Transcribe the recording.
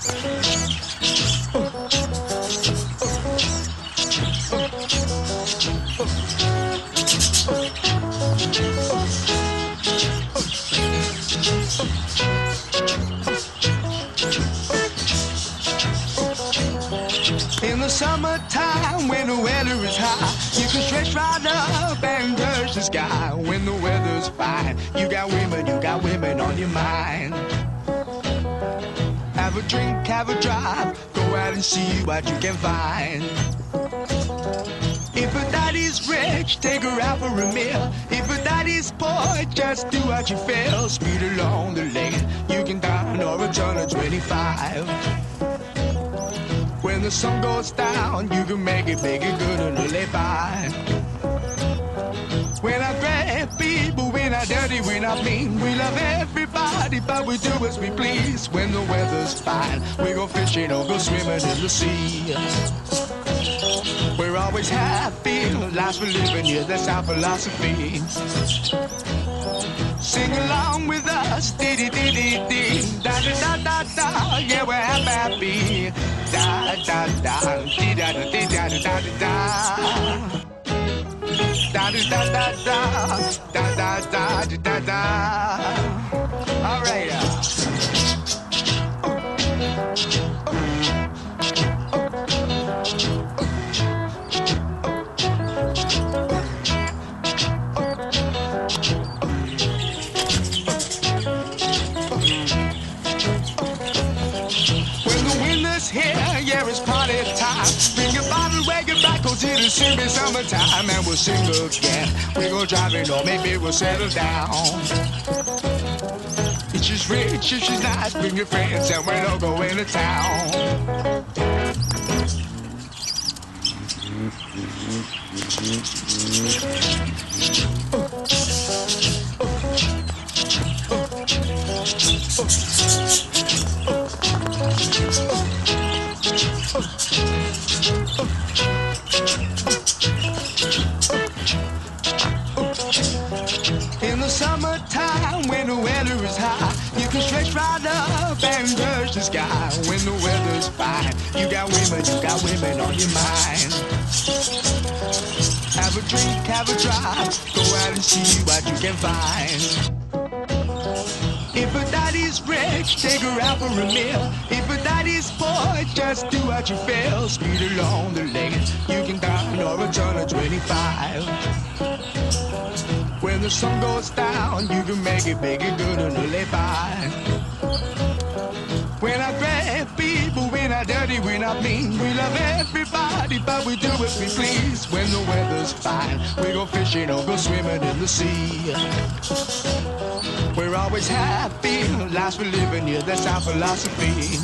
In the summertime when the weather is high, you can stretch right up and touch the sky. When the weather's fine, you got women on your mind. Have a drink, have a drive, go out and see what you can find. If a daddy's rich, take her out for a meal. If a daddy's poor, just do what you feel. Speed along the lane, you can down or a turn of 25. When the sun goes down, you can make it big and good and live by. We're not great people, we're not dirty, we're not mean. We love everybody, but we do as we please. When the weather's fine, we go fishing or go swimming in the sea. We're always happy, life's for living, yeah, that's our philosophy. Sing along with us, dee-dee-dee-dee-dee, da-da-da-da-da, yeah, we're happy. Da-da-da, dee-da-da-dee-da-da-da-da-da. Da-da-da-da-da, da-da-da-da-da-da. All right. Here, yeah, it's party time. Bring your bottle, wake it back, cause it'll soon be summertime. And we'll sing again. We're gonna drive it, or maybe we'll settle down. It's just rich, it's just nice. Bring your friends and we'll all go into town. In the summertime when the weather is high, you can stretch right up and touch the sky. When the weather's fine, you got women on your mind. Have a drink, have a drive, go out and see what you can find. If a daddy's rich, take her out for a meal. If a daddy's poor, just do what you feel. Speed along the lane, you can down or a turn of 25. When the sun goes down, you can make it big and good and live by. We're not great people, we're not dirty, we're not mean. We love everybody, but we do as we please. When the weather's fine, we go fishing or go swimming in the sea. We're always happy, life's for living, yeah, that's our philosophy.